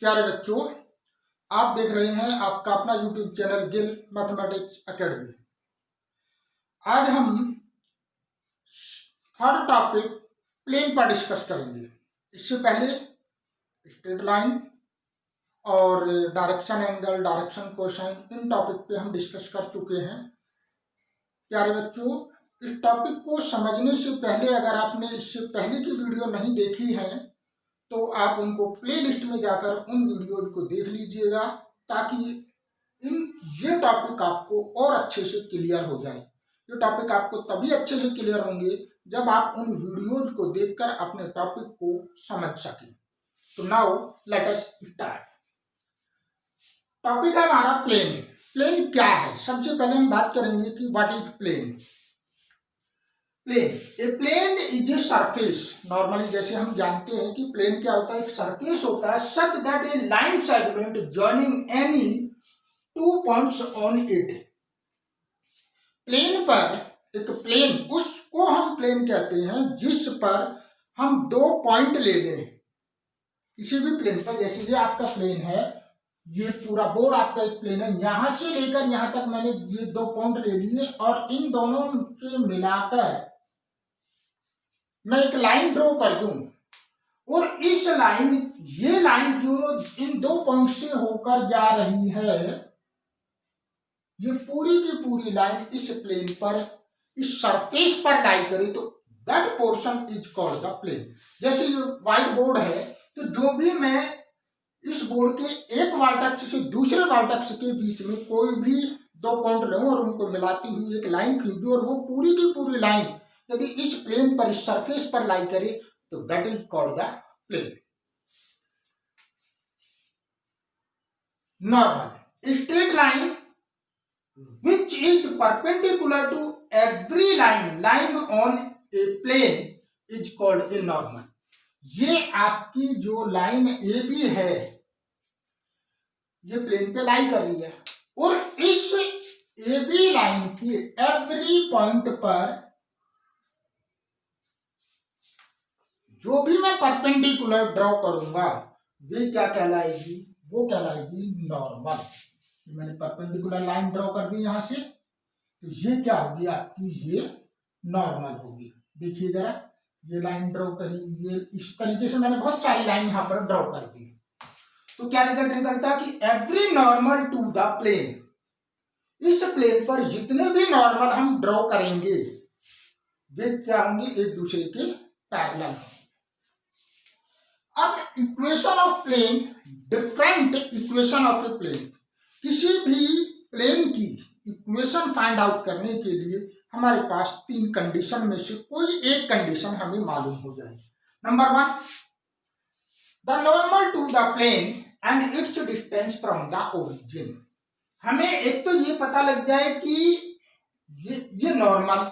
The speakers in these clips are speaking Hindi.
प्यारे बच्चों, आप देख रहे हैं आपका अपना YouTube channel Gill mathematics academy. आज हम थर्ड टॉपिक प्लेन पर डिस्कस करेंगे। इससे पहले स्ट्रेट लाइन और डायरेक्शन एंगल, डायरेक्शन कोसाइन, इन टॉपिक पे हम डिस्कस कर चुके हैं। प्यारे बच्चों, इस टॉपिक को समझने से पहले अगर आपने इससे पहले की वीडियो नहीं देखी है तो आप उनको प्लेलिस्ट में जाकर उन वीडियोज को देख लीजिएगा, ताकि ये टॉपिक आपको और अच्छे से क्लियर हो जाए। ये टॉपिक आपको तभी अच्छे से क्लियर होंगे जब आप उन वीडियोज को देखकर अपने टॉपिक को समझ सकें। तो now let us start. Topic है हमारा प्लेन। प्लेन क्या है? सबसे पहले हम बात करेंगे कि what is plane. Plane, a plane is a surface. Normally जैसे हम जानते हैं कि प्लेन क्या होता है, एक सरफेस होता है such that a line segment joining any two points on it. Plane पर एक प्लेन, उसको हम प्लेन कहते हैं जिस पर हम दो पॉइंट ले लें किसी भी प्लेन पर। जैसे ये आपका प्लेन है, ये पूरा बोर्ड आपका एक प्लेन है, यहां से लेकर यहां तक मैंने ये दो पॉइंट ले लिए और इन दोनों से मिलाकर मैं एक लाइन ड्रॉ कर दूं, और इस लाइन, ये लाइन जो इन दो पॉइंट से होकर जा रही है, ये पूरी की पूरी लाइन इस प्लेन पर, इस सरफेस पर लाई करे तो that portion is called the plane. जैसे ये व्हाइट बोर्ड है, तो जो भी मैं इस बोर्ड के एक वर्टेक्स से दूसरे वर्टेक्स के बीच में कोई भी दो पॉइंट लूं और उनको मिलाती हुई एक लाइन खींचूं, और वो पूरी की पूरी लाइन यदि इस प्लेन पर, इस सरफेस पर लाई करे तो that is called the plane. Normal, straight line which is perpendicular to every line lying on a plane is called a normal। ये आपकी जो लाइन ए बी है, ये प्लेन पे लाई कर रही है, और इस ए बी लाइन की एवरी पॉइंट पर जो भी मैं परपेंडिकुलर ड्रॉ करूंगा वे क्या कहलाएगी? वो कहलाएगी नॉर्मल। मैंने परपेंडिकुलर लाइन ड्रॉ कर दी यहां से, तो ये क्या होगी आपकी? ये नॉर्मल होगी। देखिए जरा, ये लाइन ड्रॉ करी, ये इस तरीके से मैंने बहुत सारी लाइन यहां पर ड्रॉ कर दी। तो क्या रिजल्ट निकलता है कि every normal to the plane, इस प्लेन पर जितने भी नॉर्मल हम ड्रॉ करेंगे वे क्या होंगे? एक दूसरे के पैरेलल होंगे। अब equation of plane, different equation of a plane. किसी भी प्लेन की इक्वेशन फाइंड आउट करने के लिए हमारे पास तीन कंडीशन में से कोई एक कंडीशन हमें मालूम हो जाए। Number one, the normal to the plane and its distance from the origin. हमें एक तो ये पता लग जाए कि ये नॉर्मल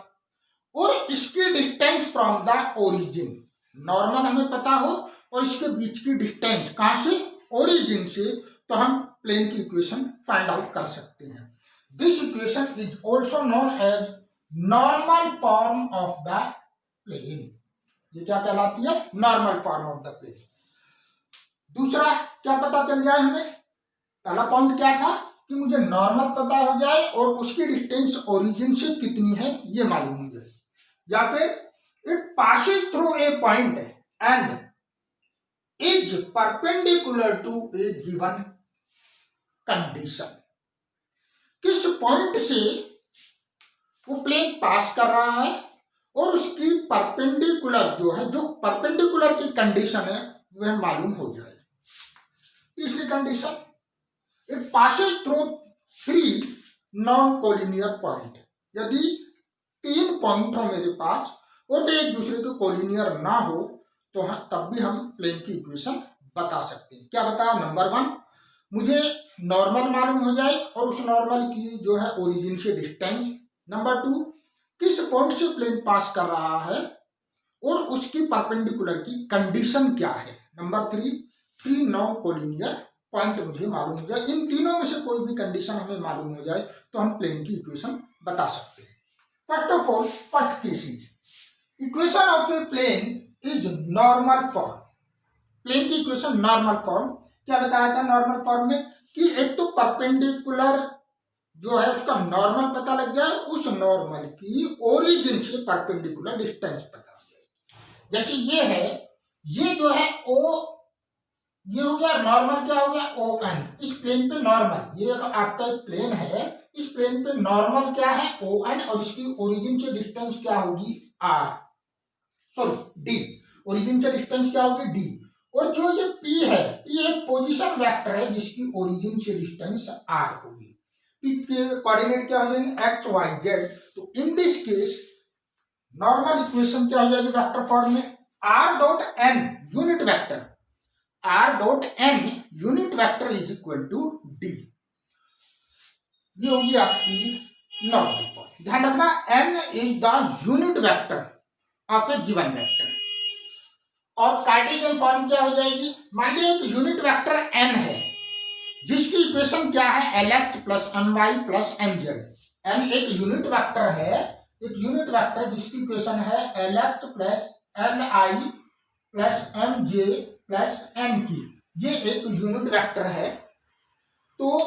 और इसकी distance from the origin. Normal हमें पता हो और इसके बीच की डिस्टेंस कहां से? ओरिजिन से, तो हम प्लेन की इक्वेशन फाइंड आउट कर सकते हैं। This equation is also known as normal form of the plane. ये क्या कहलाती है? Normal form of the plane. दूसरा क्या पता चल जाए हमें? पहला पॉइंट क्या था कि मुझे नॉर्मल पता हो जाए और उसकी डिस्टेंस ओरिजिन से कितनी है ये मालूम हो जाए, या फिर it passes through a point and is perpendicular to a given condition. किस पॉइंट से वो प्लेन पास कर रहा है और उसकी परपेंडिकुलर जो है, जो परपेंडिकुलर की कंडीशन है वह मालूम हो जाए। तीसरी condition, it passes through three non collinear point. यदि तीन पॉइंट हो मेरे पास और वे एक दूसरे के कोलिनियर ना हो तो तब भी हम प्लेन की इक्वेशन बता सकते हैं। क्या बता? नंबर वन, मुझे नॉर्मल मालूम हो जाए और उस नॉर्मल की जो है ओरिजिन से डिस्टेंस। नंबर टू, किस पॉइंट से प्लेन पास कर रहा है और उसकी परपेंडिकुलर की कंडीशन क्या है। Number three, three non collinear point मुझे मालूम हो जाए। इन तीनों में से कोई भी कंडीशन हमें मालूम हो जाए तो हम प्लेन की इक्वेशन बता सकते हैं। First of all, first cases, equation of a plane is normal form. Plane की इक्वेशन नॉर्मल फॉर्म क्या बताया था नॉर्मल फॉर्म में कि एक तो परपेंडिकुलर जो है उसका नॉर्मल पता लग जाए, उस नॉर्मल की ओरिजिन से परपेंडिकुलर डिस्टेंस पता लग जाए। जैसे ये है, ये जो है ओ, ये हो गया नॉर्मल, क्या हो गया ओ एन, इस प्लेन पे नॉर्मल, ये आपका एक प्लेन है, इस प्लेन पे नॉर्मल क्या है ओ एन, और इसकी ओरिजिन से डिस्टेंस क्या होगी आर, सॉरी डी, ओरिजिन से डिस्टेंस क्या होगी डी। और जो ये पी है, ये एक पोजीशन वेक्टर है जिसकी ओरिजिन से डिस्टेंस आर होगी। पी के कोऑर्डिनेट क्या हो जाएंगे एक्स वाई जेड। तो in this case normal equation क्या हो जाएगी वेक्टर फॉर्म में, r dot n unit vector, r dot n unit vector is equal to d. ये होगी आपकी नॉर्मल फॉर्म। ध्यान रखना n is the unit vector of a given vector. और कार्टेशियन फॉर्म क्या हो जाएगी, मान लीजिए एक यूनिट वेक्टर एन है जिसकी इक्वेशन क्या है l x plus m y plus m z. N एक यूनिट वेक्टर है, एक यूनिट वेक्टर जिसकी इक्वेशन है l x plus l i plus m j plus m k, ये एक यूनिट वेक्टर है। तो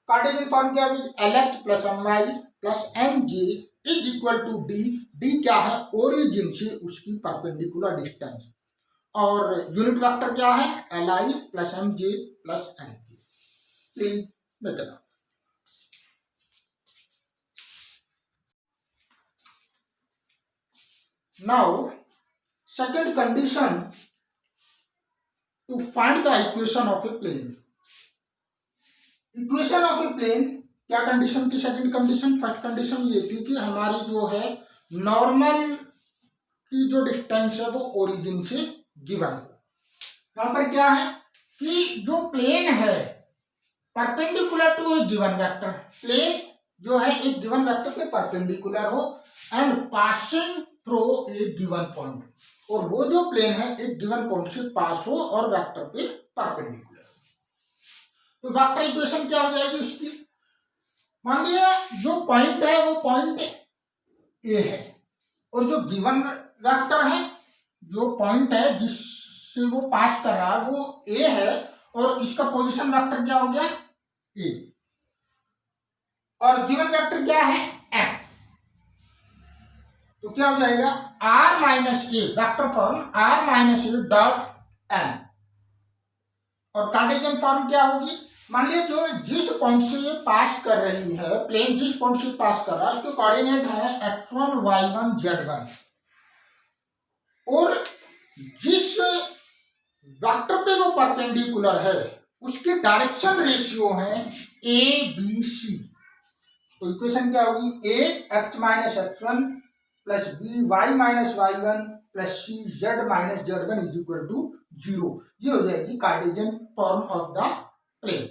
कार्टेशियन फॉर्म क्या होगी l x plus m y plus m j is equal to d. D क्या है ओरिजिन से उसकी परपेंडिकुलर डिस्टेंस, और यूनिट वेक्टर क्या है l i plus m j plus m k. Please देखना now second condition to find the equation of a plane. Equation of a plane क्या कंडीशन थी, सेकंड कंडीशन। फर्स्ट कंडीशन ये थी कि हमारी जो है नॉर्मल की जो डिस्टेंस है वो ओरिजिन से गिवन हो। यहाँ पर क्या है कि जो प्लेन है perpendicular to a given vector, plane जो है एक गिवन वेक्टर पे परपेंडिकुलर हो and passing through a given point, और वो जो प्लेन है एक गिवन पॉइंट से पास हो और वेक्टर पे परपेंडिकुलर। तो वेक्टर इक्वेशन क्या हो जाएगी उसकी, मान लिया जो पॉइंट है वो पॉइंट ए है, और जो गिवन वेक्टर है, जो पॉइंट है जिससे वो पास कर रहा है वो ए है, और इसका पोजीशन वेक्टर क्या हो गया ए, और गिवन वेक्टर क्या है एफ। तो क्या हो जाएगा r minus a, vector form r minus a dot n. और कार्टेशियन फॉर्म क्या होगी, मान लीजिए जो जिस पॉइंट से ये पास कर रही है, प्लेन जिस पॉइंट से पास कर रहा है उसके कोऑर्डिनेट है x1 y1 z1, और जिस वेक्टर पे वो परपेंडिकुलर है उसकी डायरेक्शन रेशियो है ए बी सी। तो इक्वेशन क्या होगी a x minus x1 plus b y minus y1 plus c z minus z1 is equal to 0। ये हो जाएगी Cartesian form of the plane.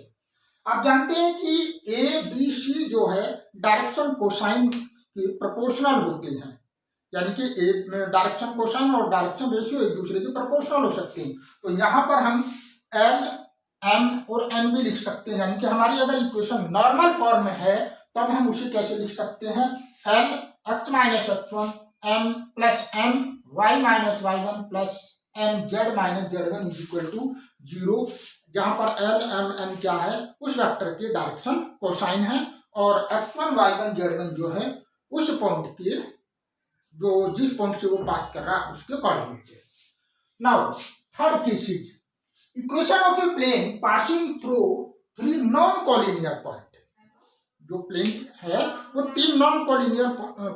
आप जानते हैं कि ए बी सी जो है डायरेक्शन कोसाइन के प्रोपोर्शनल होते हैं, यानी कि डायरेक्शन कोसाइन और डायरेक्शन रेशियो एक दूसरे के प्रोपोर्शनल हो सकते हैं। तो यहाँ पर हम एल एम और एन भी लिख सकते हैं, यानी कि हमारी अगर इक्वेशन नॉर्मल फॉर्म में है तब हम उसे कैसे लिख सकते हैं l x minus x1 m plus m y minus y1 plus m z minus z1 is equal to 0, जहां पर एल एम एन क्या है उस वेक्टर के डायरेक्शन कोसाइन है, और x1 y1 z1 जो है उस पॉइंट के जो जिस पॉइंट से वो पास कर रहा है उसके कोऑर्डिनेट है। Now third cases, equation of a plane passing through 3 non collinear point. जो प्लेन है वो 3 नॉन कोलिनियर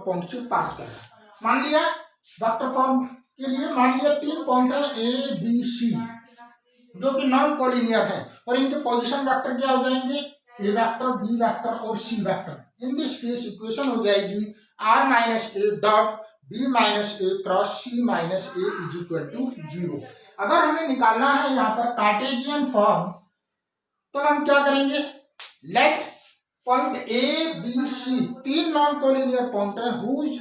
पॉइंट से पास कर रहा है। मान लिया वेक्टर फॉर्म के लिए मान लिया 3 पॉइंट है ए बी सी जो कि नॉन कोलिनियर है, और इनके पोजीशन वेक्टर क्या हो जाएंगे ए वेक्टर बी वेक्टर और c vector. In this case equation हो जाएगी r minus a dot b minus a cross c minus a is equal to 0। अगर हमें निकालना है यहाँ पर कार्टेशियन फॉर्म तो हम क्या करेंगे, let point a b c 3 non collinear point है हुज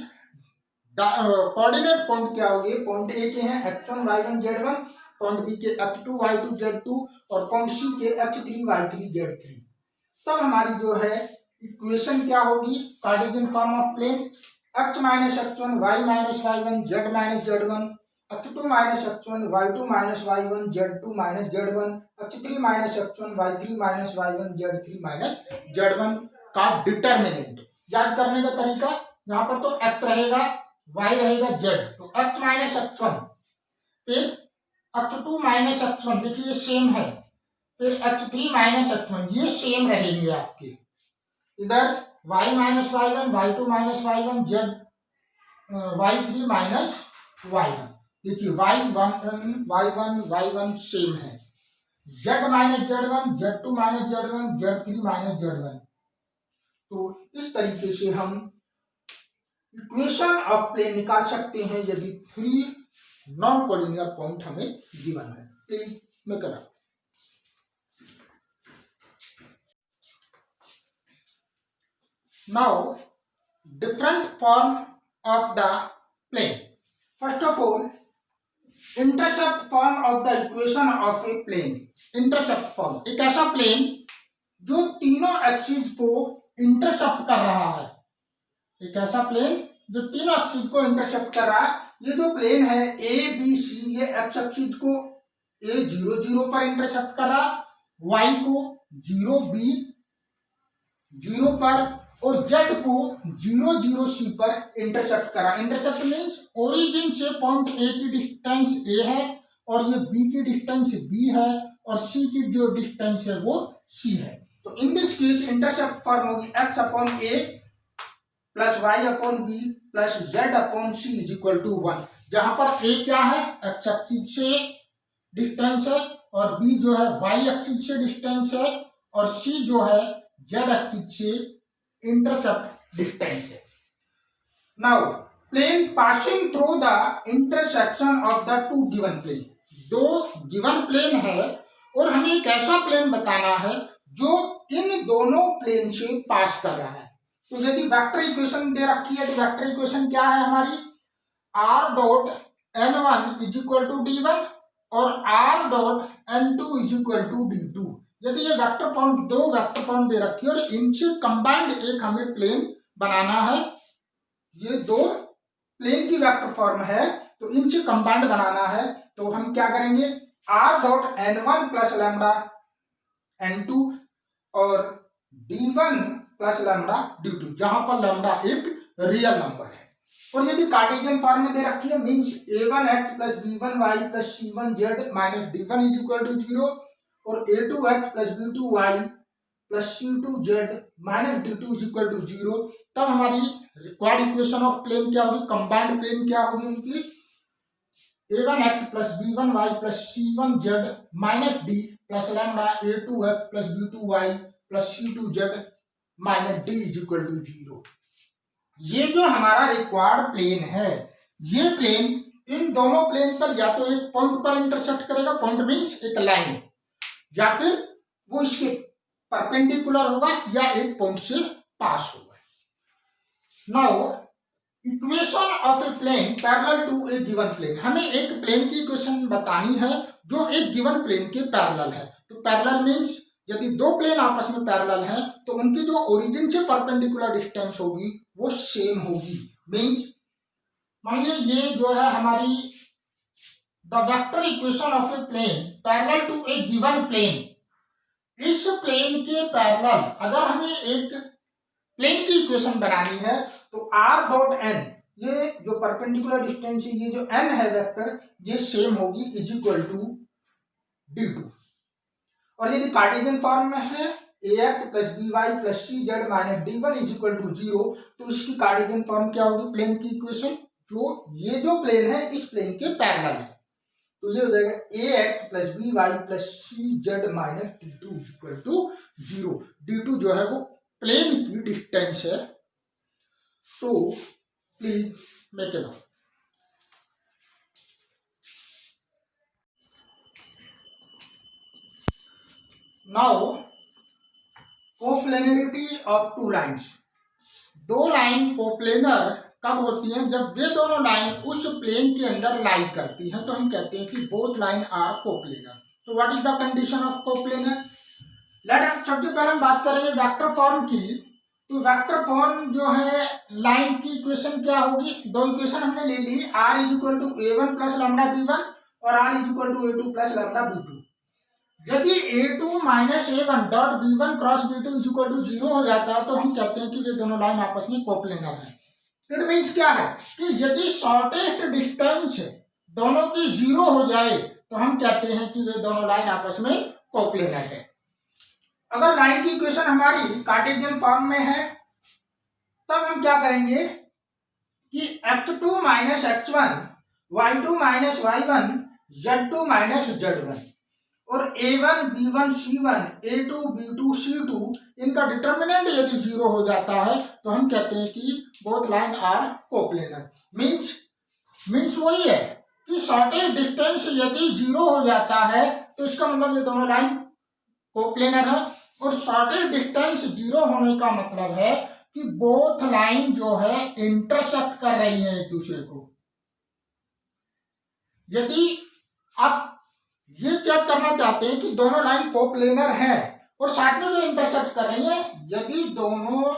कोऑर्डिनेट पॉइंट क्या होगी, पॉइंट ए के हैं x1 y1 z1, point B के x2 y2 z2 और पॉइंट सी के x3 y3 z3। तब हमारी जो है इक्वेशन क्या होगी Cartesian form of plane x minus x1 y minus y1 z minus z1 x2 minus x1 y2 minus y1 z2 minus z1 x3 minus x1 y3 minus y1 z3 minus z1 का डिटर्मिनेंट। याद करने का तरीका, यहाँ पर तो x रहेगा, y रहेगा, z, तो x माइनस x1, फिर x2 माइनस x1, देखिए ये सेम है, फिर x3 माइनस x1, ये सेम रहेंगे आपके। इधर y minus y1, y2 minus y1, z y3 minus y1, देखिए y1 सेम है, z minus z1, z2 minus z1, z3 minus z1। तो इस तरीके से हम इक्वेशन ऑफ प्लेन निकाल सकते हैं यदि 3 नॉन कोलिनियर पॉइंट हमें गिवन है। Please make it up. Now, different form of the plane. First of all, intercept form of the equation of a plane. Intercept form एक ऐसा प्लेन जो तीनों एक्सिस को इंटरसेप्ट कर रहा है, एक ऐसा प्लेन जो तीनों एक्सिस को इंटरसेप्ट कर रहा है। ये जो प्लेन है ए बी सी, ये एक्स एक्सिस को ए 0 0 पर इंटरसेप्ट कर रहा, वाई को 0 बी 0 पर और z को 0 0 सी पर इंटरसेप्ट करा। इंटरसेप्ट मीन्स ओरिजिन से पॉइंट ए की डिस्टेंस a है और ये b की डिस्टेंस b है और c की जो डिस्टेंस है वो c है। तो in this case intercept form होगी x upon a plus y upon b plus z upon c is equal to 1, जहां पर a क्या है, x एक्सिस से डिस्टेंस है, और b जो है y एक्सिस से डिस्टेंस है, और c जो है z एक्सिस से इंटरसेप्ट डिस्टेंस है। Now plane passing through the intersection of the two given plane, दो गिवन प्लेन है और हमें एक ऐसा प्लेन बताना है जो इन दोनों प्लेन से पास कर रहा है। तो यदि वेक्टर इक्वेशन दे रखी है तो वेक्टर इक्वेशन क्या है हमारी, r dot n1 is equal to d1 और r dot n2 is equal to d2। यदि ये वेक्टर फॉर्म, दो वेक्टर फॉर्म दे रखी है और इनसे कंबाइंड एक हमें प्लेन बनाना है, ये दो प्लेन की वेक्टर फॉर्म है तो इनसे कंबाइंड बनाना है, तो हम क्या करेंगे, r dot n1 plus lambda n2 और d1 प्लस लैम्डा d2, जहां पर लैम्डा एक रियल नंबर है। और यदि कार्टेशियन फॉर्म में दे रखी है means a1x plus b1y plus c1z minus d1 is equal to 0 और a2x plus b2y plus c2z minus d2 is equal to 0, तब हमारी रिक्वायर्ड इक्वेशन ऑफ प्लेन क्या होगी, कंबाइंड प्लेन क्या होगी उनकी, a1x plus b1y plus c1z minus d plus lambda a2x plus b2y plus c2z minus d is equal to 0। ये जो हमारा रिक्वायर्ड प्लेन है, ये प्लेन इन दोनों प्लेन पर या तो एक पॉइंट पर इंटरसेक्ट करेगा, पॉइंट मीन्स एक लाइन, या फिर वो इसके परपेंडिकुलर होगा या एक पॉइंट से पास होगा। Now equation of a plane parallel to a given plane, हमें एक प्लेन की इक्वेशन बतानी है जो एक गिवन प्लेन के पैरेलल है। तो पैरेलल मीन्स यदि दो प्लेन आपस में पैरेलल हैं तो उनकी जो ओरिजिन से परपेंडिकुलर डिस्टेंस होगी वो सेम होगी। मीन्स मान लीजिए ये जो है हमारी the vector equation of a plane parallel to a given plane, इस प्लेन के पैरेलल अगर हमें एक प्लेन की इक्वेशन बनानी है तो r डॉट n, ये जो परपेंडिकुलर डिस्टेंस है, ये जो n है वेक्टर, ये सेम होगी इज इक्वल टू d2। और यदि कार्टेशियन फॉर्म में है ax plus by plus cz minus d1 is equal to 0, तो इसकी कार्टेशियन फॉर्म क्या होगी, प्लेन की इक्वेशन, जो ये जो प्लेन है इस प्लेन के पैरेलल है, तो ये हो जाएगा ax plus by plus cz minus d2 is equal to 0। d2 जो है वो प्लेन की डिस्टेंस है। तो please make it out. Now coplanarity of two lines, दो लाइन कोप्लेनर कब होती हैं, जब वे दोनों लाइन उस प्लेन के अंदर लाई करती हैं, तो हम कहते हैं कि बोथ लाइन आर कोप्लेनर। तो what is the condition of coplanar, सबसे पहले हम बात करेंगे वेक्टर फॉर्म की। तो वेक्टर फॉर्म जो है लाइन की इक्वेशन क्या होगी, दो इक्वेशन हमने ले ली, r is equal to a1 plus lambda b1 और r is equal to a2 plus lambda b2। यदि a2 minus a1 dot b1 cross b2 is equal to 0 हो जाता है तो हम कहते हैं कि ये दोनों लाइन आपस में कोप्लेनर है। इट मीन्स क्या है कि यदि शॉर्टेस्ट डिस्टेंस दोनों की 0 हो जाए तो हम कहते हैं कि वे दोनों लाइन आपस में कोप्लेनर है। अगर लाइन की इक्वेशन हमारी कार्टेशियन फॉर्म में है तब हम क्या करेंगे कि x2 minus x1 y2 minus y1 z2 minus z1 और a1 b1 c1 a2 b2 c2 इनका डिटर्मिनेंट यदि 0 हो जाता है तो हम कहते हैं कि both line are coplanar. Means वही है कि शॉर्टेस्ट डिस्टेंस यदि 0 हो जाता है तो इसका मतलब ये दोनों लाइन कोप्लेनर है, और शॉर्टेस्ट डिस्टेंस 0 होने का मतलब है कि बोथ लाइन जो है इंटरसेक्ट कर रही है एक दूसरे को। यदि आप ये चेक करना चाहते हैं कि दोनों लाइन कोप्लेनर है और साथ में जो इंटरसेक्ट कर रही है, यदि दोनों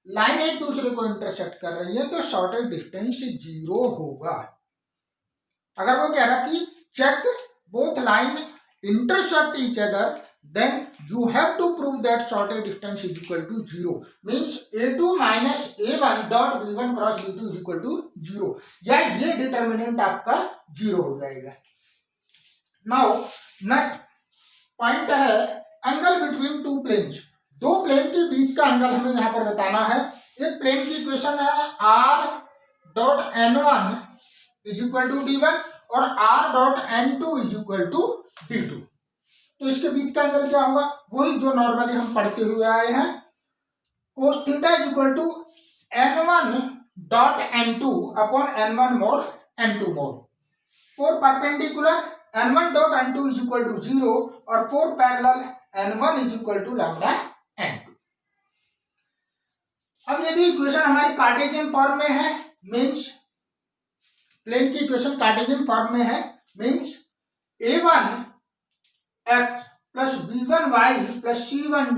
लाइन एक दूसरे को इंटरसेक्ट कर रही है तो शॉर्टेस्ट डिस्टेंस 0 होगा। अगर वो कह रहा कि check both line intersect each other then you have to prove that shortest distance is equal to 0, means a2 minus a1 dot b1 cross b2 is equal to 0, या ये डिटर्मिनेंट आपका 0 हो जाएगा। नाउ नेक्स्ट पॉइंट है एंगल बिटवीन टू प्लेन्स। दो प्लेन के बीच का एंगल हमें यहाँ पर बताना है। एक प्लेन की इक्वेशन है r dot n1 is equal to d1 और r dot n2 is equal to d2। तो इसके बीच का एंगल क्या होगा, वही जो नॉर्मली हम पढ़ते हुए आए हैं, cos theta is equal to n1 dot n2 upon n1 mod n2 mod. For perpendicular n1 dot n2 is equal to 0 और for parallel n1 is equal to lambda n2। अब यदि इक्वेशन हमारी कार्टेशियन फॉर्म में है, मीन्स प्लेन की इक्वेशन कार्टेशियन फॉर्म में है, means a1 x plus b1 y plus c1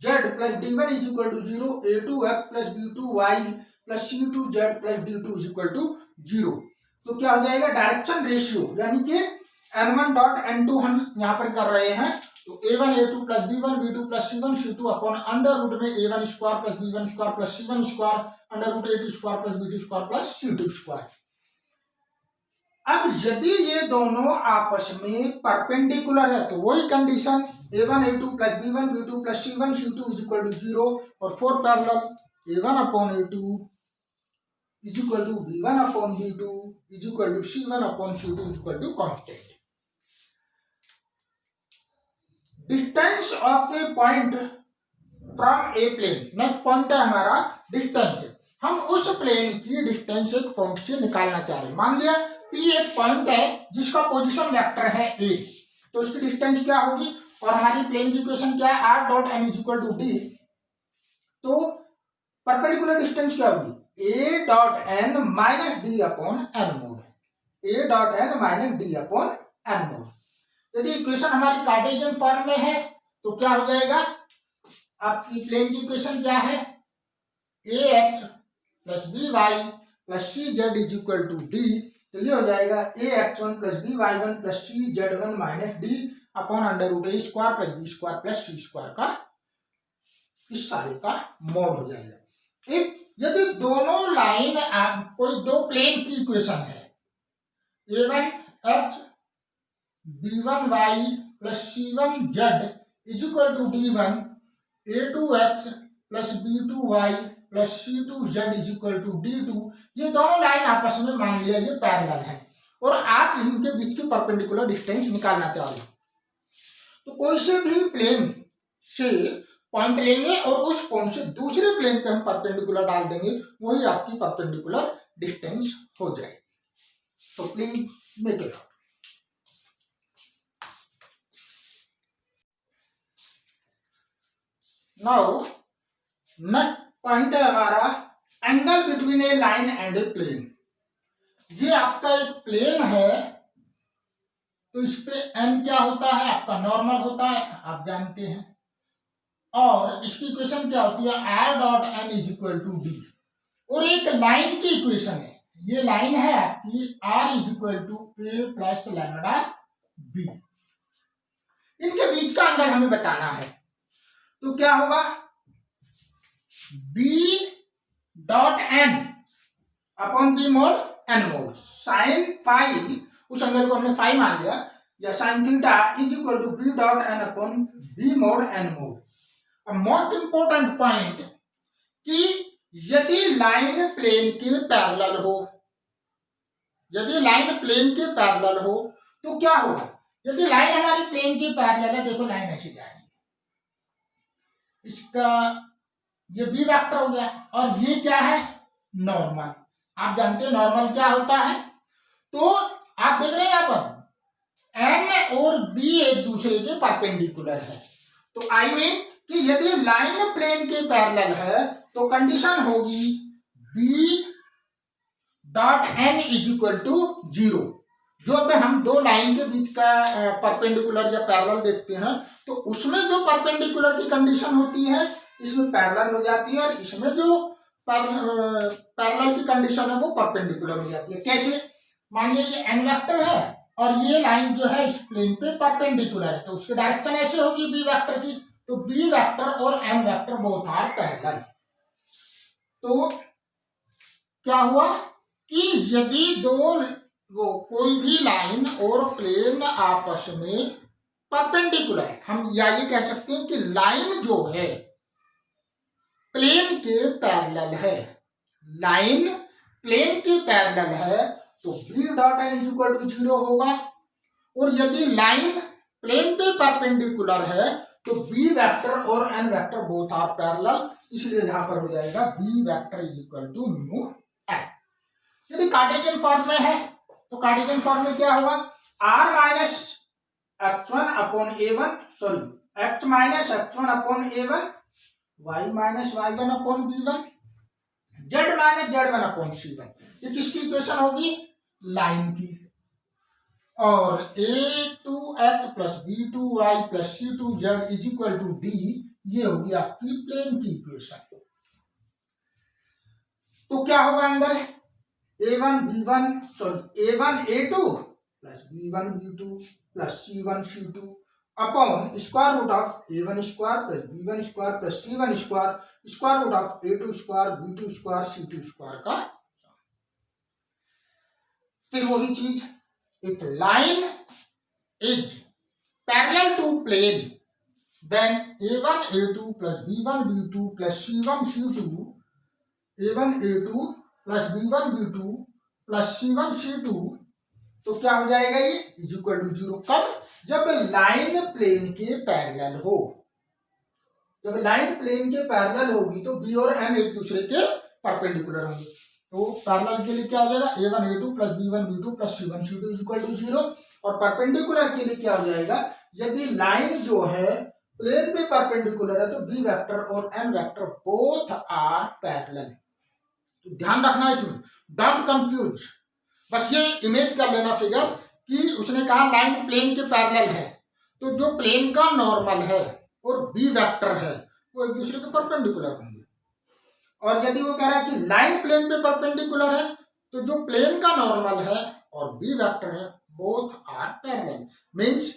z plus d1 is equal to 0, a2 x plus b2 y plus c2 z plus d2 is equal to 0। तो क्या हो जाएगा, डायरेक्शन रेशियो, यानी कि n1 डॉट n2 हम यहाँ पर कर रहे हैं, तो a1 a2 plus b1 b2 plus c1 c2 upon under root में a1 square plus b1 square plus c1 square under root a2 square plus b2 square plus c2 square. अब यदि ये दोनों आपस में परपेंडिकुलर है तो वही condition a1 a2 plus b1 b2 plus c1 c2 is equal to 0 और for parallel a1 upon a2 is equal to b1 upon b2 is equal to c1 upon c2 is equal to constant. Distance of a point from a plane. Next point है हमारा डिस्टेंस। हम उस प्लेन की डिस्टेंस एक पॉइंट से निकालना चाह रहे हैं। मान लिया P एक पॉइंट है जिसका पोजीशन वेक्टर है a, तो उसकी डिस्टेंस क्या होगी, और हमारी प्लेन की इक्वेशन क्या है, r dot n is equal to d। तो परपेंडिकुलर डिस्टेंस क्या होगी, a dot n minus d upon n mod, a dot n minus d upon n mod. यदि इक्वेशन हमारी कार्टेशियन फॉर्म में है तो क्या हो जाएगा, आपकी प्लेन की इक्वेशन क्या है, ax plus by plus cz is equal to d। तो ये हो जाएगा ax1 plus by1 plus cz1 minus d upon under root a square plus b square plus c square का इस सारे का मोड हो जाएगा। यदि दोनों लाइन कोई दो प्लेन की इक्वेशन है, a1x b1y plus c1z is equal to d1, a2x plus b2y plus c2z is equal to d2, ये दोनों लाइन आपस में मान लिया ये पैरेलल है और आप इनके बीच की परपेंडिकुलर डिस्टेंस निकालना चाह रहे हो, तो कोई से भी प्लेन से पॉइंट लेंगे और उस पॉइंट से दूसरे प्लेन पे हम परपेंडिकुलर डाल देंगे, वही आपकी परपेंडिकुलर डिस्टेंस हो जाएगी। तो please make it. Now next point है हमारा angle between a line and a plane. ये आपका एक प्लेन है तो इस पे एन क्या होता है, आपका नॉर्मल होता है, आप जानते हैं, और इसकी इक्वेशन क्या होती है, r dot n is equal to d, और एक लाइन की इक्वेशन है, ये लाइन है आपकी r is equal to a plus lambda b, इनके बीच का एंगल हमें बताना है। तो क्या होगा, b dot n upon b mod n mod sine phi, उस एंगल को हमने फाई मान लिया, या sine theta is equal to b dot n upon b mod n mod. Most important point कि यदि लाइन प्लेन के पैरेलल हो, यदि लाइन प्लेन के पैरेलल हो तो क्या होगा, यदि लाइन हमारी प्लेन के पैरेलल है, देखो लाइन ऐसी जा रही है, इसका ये बी वेक्टर हो गया, और ये क्या है, नॉर्मल। आप जानते हैं नॉर्मल क्या होता है, तो आप देख रहे हैं यहाँ पर एन और बी एक दूसरे के परपेंडिकुलर है, तो आई मीन कि यदि लाइन प्लेन के पैरेलल है तो कंडीशन होगी b dot n is equal to 0। जो में हम दो लाइन के बीच का परपेंडिकुलर या पैरेलल देखते हैं, तो उसमें जो परपेंडिकुलर की कंडीशन होती है इसमें पैरेलल हो जाती है, और इसमें जो पैरेलल की कंडीशन है वो परपेंडिकुलर हो जाती है। कैसे, मान लीजिए ये एन वेक्टर है और ये लाइन जो है इस प्लेन पे परपेंडिकुलर है, तो उसकी डायरेक्शन ऐसे होगी बी वेक्टर की, तो बी वेक्टर और n vector both are parallel. तो क्या हुआ कि यदि कोई भी लाइन और प्लेन आपस में परपेंडिकुलर है, हम या ये कह सकते हैं कि लाइन जो है प्लेन के पैरेलल है, लाइन प्लेन के पैरेलल है, तो b dot n is equal to 0 होगा, और यदि लाइन प्लेन पे परपेंडिकुलर है तो b वेक्टर और n vector both are parallel, इसलिए यहां पर हो जाएगा b vector is equal to mu n। यदि कार्टेशियन फॉर्म में है तो कार्टेशियन फॉर्म में क्या होगा, r minus x1 upon a1, sorry x minus x1 upon a1, y minus y1 upon b1, z minus z1 upon c1। ये किसकी इक्वेशन होगी, लाइन की। और a2x plus b2y plus c2z is equal to d, ये होगी आपकी प्लेन की इक्वेशन। तो क्या होगा angle, a1 b1 sorry a1 a2 plus b1 b2 plus c1 c2 upon square root of a1 square plus b1 square plus c1 square, square root of a2 square b2 square c2 square का। फिर वही चीज, if line is parallel to plane then a1 a2 plus b1 b2 plus c1 c2, a1 a2 plus b1 b2 plus c1 c2, तो क्या हो जाएगा ये इज इक्वल टू 0। कब, जब लाइन प्लेन के पैरेलल हो, जब लाइन प्लेन के पैरेलल होगी तो b और n एक दूसरे के परपेंडिकुलर होंगे, तो पैरेलल के लिए क्या हो जाएगा, a1 a2 plus b1 b2 plus c1 c2 is equal to 0, और परपेंडिकुलर के लिए क्या हो जाएगा, यदि लाइन जो है प्लेन पे परपेंडिकुलर है तो b वेक्टर और n vector both are parallel. तो ध्यान रखना इसमें, डोंट कंफ्यूज, बस ये इमेज कर लेना फिगर कि उसने कहा लाइन प्लेन के पैरेलल है, तो जो प्लेन का नॉर्मल है और b वेक्टर है वो एक दूसरे के परपेंडिकुलर होंगे। और यदि वो कह रहा है कि लाइन प्लेन पे परपेंडिकुलर है तो जो प्लेन का नॉर्मल है और बी वेक्टर है बोथ आर पैरेलल, मींस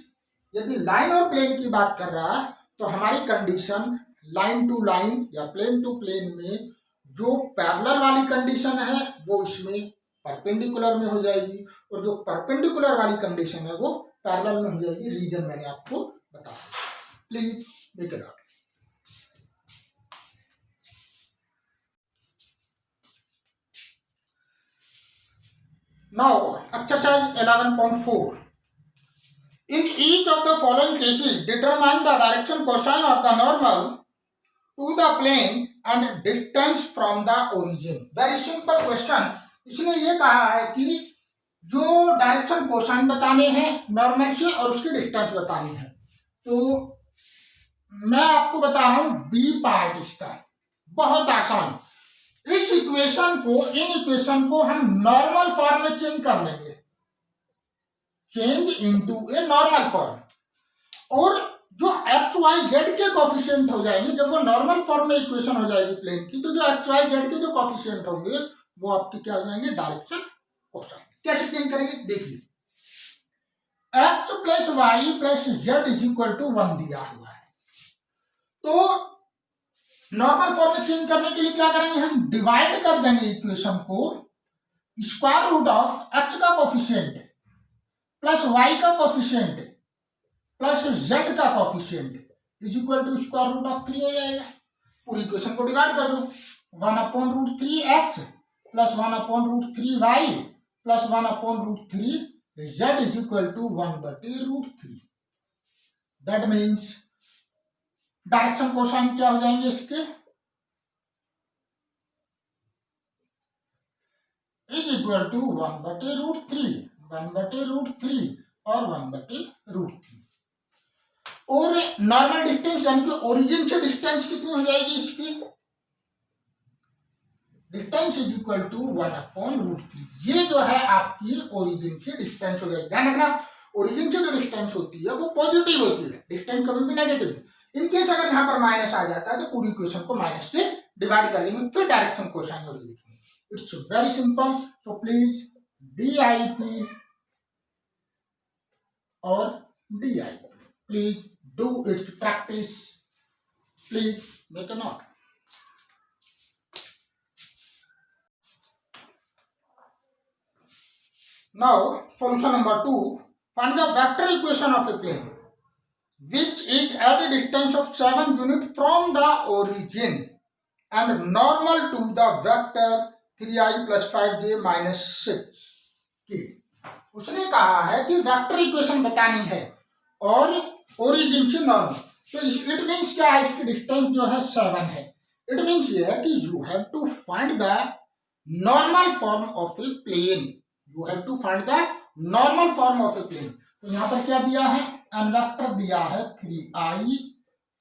यदि लाइन और प्लेन की बात कर रहा है तो हमारी कंडीशन लाइन टू लाइन या प्लेन टू प्लेन में जो पैरेलल वाली कंडीशन है वो इसमें परपेंडिकुलर में हो जाएगी, और जो परपेंडिकुलर वाली कंडीशन है वो पैरेलल में हो जाएगी। रीजन मैंने आपको बताया, please make it out. Now, exercise 11.4. In each of the following cases, determine the direction cosine of the normal to the plane and distance from the origin. Very simple question. इसने ये कहा है कि जो डायरेक्शन कोसाइन बताने हैं नॉर्मल से और उसकी डिस्टेंस बतानी है, तो मैं आपको बता रहा हूं बी पार्ट इसका, बहुत आसान। इस इक्वेशन को, इन इक्वेशन को हम नॉर्मल फॉर्म में चेंज कर लेंगे, change into a normal form, और जो एक्स वाई जेड के कोफिशिएंट हो जाएंगे, जब वो नॉर्मल फॉर्म में इक्वेशन हो जाएगी प्लेन की, तो जो एक्स वाई जेड के जो कोफिशिएंट होंगे वो आपके क्या हो जाएंगे, डायरेक्शन कोसाइन। कैसे चेंज करेंगे देखिए, x plus y plus z is equal to 1 दिया हुआ है, तो नॉर्मल फॉर्म में चेंज करने के लिए क्या करेंगे, हम डिवाइड कर देंगे इक्वेशन को स्क्वायर रूट ऑफ एक्स का कोफिशिएंट प्लस वाई का कोफिशिएंट प्लस जेड का coefficient is equal to square root of 3 हो जाएगा। पूरी इक्वेशन को डिवाइड कर दो, 1/√3x plus 1/√3y plus 1/√3z is equal to 1/√3। That means direction cosine क्या हो जाएंगे इसके, इज इक्वल टू 1/√3 और 1/√3। और नॉर्मल डिस्टेंस यानी कि ओरिजिन से डिस्टेंस कितनी हो जाएगी इसकी, डिस्टेंस इज इक्वल टू 1/√3। ये जो है आपकी ओरिजिन से डिस्टेंस हो जाएगी। ध्यान रखना, ओरिजिन से जो डिस्टेंस होती है वो पॉजिटिव होती है, डिस्टेंस कभी भी नेगेटिव। इनकेस अगर यहाँ पर माइनस आ जाता है तो पूरी इक्वेशन को माइनस से डिवाइड कर देंगे, फिर डायरेक्शन कोसाइन और लिखेंगे। It's very simple. So please DIP और DIP, please do its practice, please make a note. Now solution number 2, find the vector equation of a plane which is at a distance of 7 units from the origin and normal to the vector 3i plus 5j minus 6 की। उसने कहा है कि वेक्टर इक्वेशन बतानी है और ओरिजिन से नॉर्मल, तो इट मीन्स क्या है, इसकी डिस्टेंस जो है 7 है। इट मीन्स ये है कि you have to find the normal form of a plane, you have to find the normal form of a plane. तो यहाँ पर क्या दिया है, एन वेक्टर दिया है 3i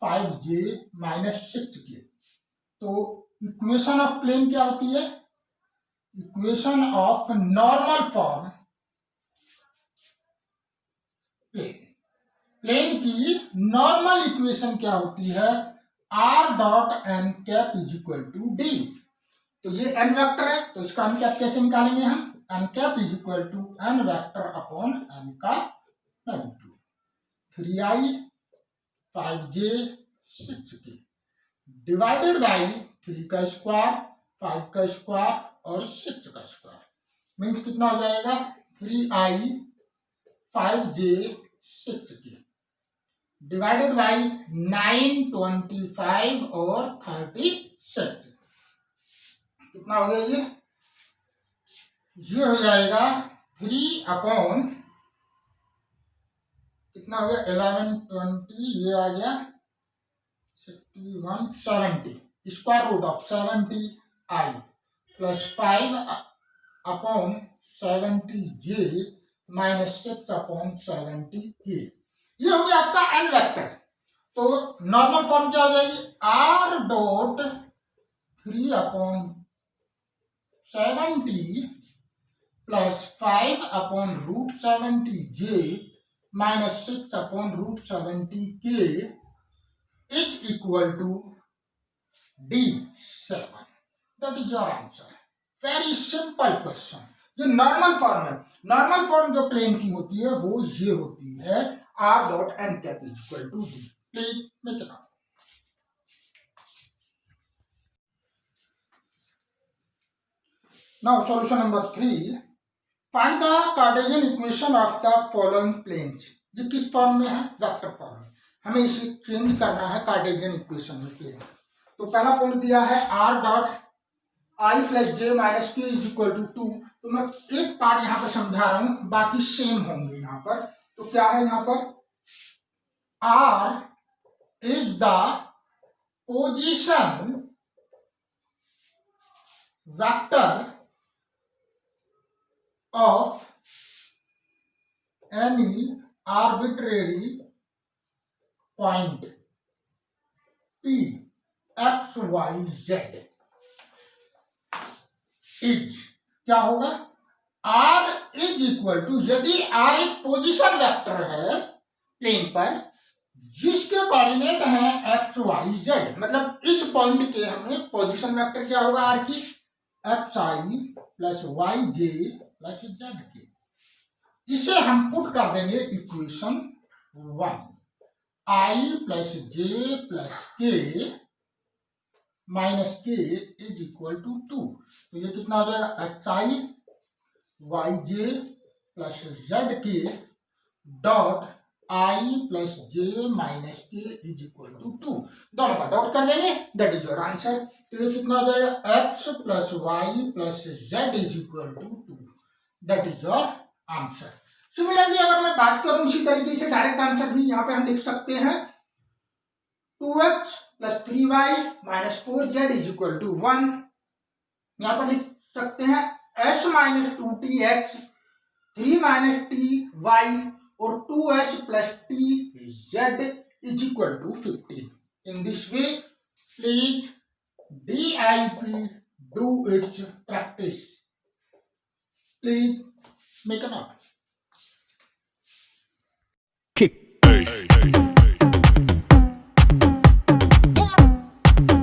5j minus 6 के। तो इक्वेशन ऑफ प्लेन क्या होती है, equation of normal form plane, plane की नॉर्मल इक्वेशन क्या होती है, r.n cap is equal to d. तो ये n वेक्टर है, तो इसका n कैप कैसे निकालेंगे हम, n cap is equal to n vector upon n का मैग्नीट्यूड, 3i 5j 6 के डिवाइडेड बाई 3 का स्क्वायर 5 का स्क्वायर और 6 का स्क्वायर, मीन्स कितना हो जाएगा, 3i 5j 6 के डिवाइडेड बाई 9, 25 और 36, कितना हो गया ये हो जाएगा 3 अपॉन कितना हो गया 11, 20, ये आ गया 61, 70 square root of 70i plus 5 upon 70j minus 6 upon 70k। ये हो गया आपका एन वेक्टर। तो नॉर्मल फॉर्म क्या हो जाएगी, r.3 upon 70 plus 5 upon √70j minus 6 upon √70k is equal to D7। That is your answer. Very simple question. जो नॉर्मल फॉर्म है, नॉर्मल फॉर्म जो प्लेन की होती है वो ये होती है r.n cap is equal to D। Please make it out. Now solution number 3, find the Cartesian equation of the following planes. ये किस फॉर्म में है, वेक्टर फॉर्म में। हमें इसे चेंज करना है कार्टेशियन इक्वेशन में प्लेन। तो पहला पॉइंट दिया है r.i plus j minus k is equal to 2। तो मैं एक पार्ट यहाँ पर समझा रहा हूं, बाकी सेम होंगे यहाँ पर। तो क्या है यहाँ पर, r is the position vector of any arbitrary point P x y z is क्या होगा, r इज इक्वल टू, यदि r एक पोजीशन वेक्टर है प्लेन पर, जिसके कोऑर्डिनेट हैं एक्स वाई जेड, मतलब इस पॉइंट के हमें पोजीशन वेक्टर क्या होगा आर की, एक्स आई प्लस वाई जे प्लस जेड के। इसे हम पुट कर देंगे इक्वेशन 1, आई प्लस जे प्लस के माइनस के इज इक्वल टू 2। तो ये कितना हो जाएगा, एक्स आई वाई जे प्लस जेड के dot I plus J minus के इज इक्वल टू 2। दोनों का डॉट कर देंगे, दैट इज योर आंसर। तो ये कितना हो जाएगा, x plus y plus z is equal to 2, that is your answer. Similarly अगर मैं बात करूं इसी तरीके से डायरेक्ट आंसर भी यहाँ पे हम लिख सकते हैं, 2x plus 3y minus 4z is equal to 1। यहाँ पर लिख सकते हैं s minus 2tx 3 minus t y और 2s plus t z is equal to 15। In this way please DIP do its practice. Please make a note.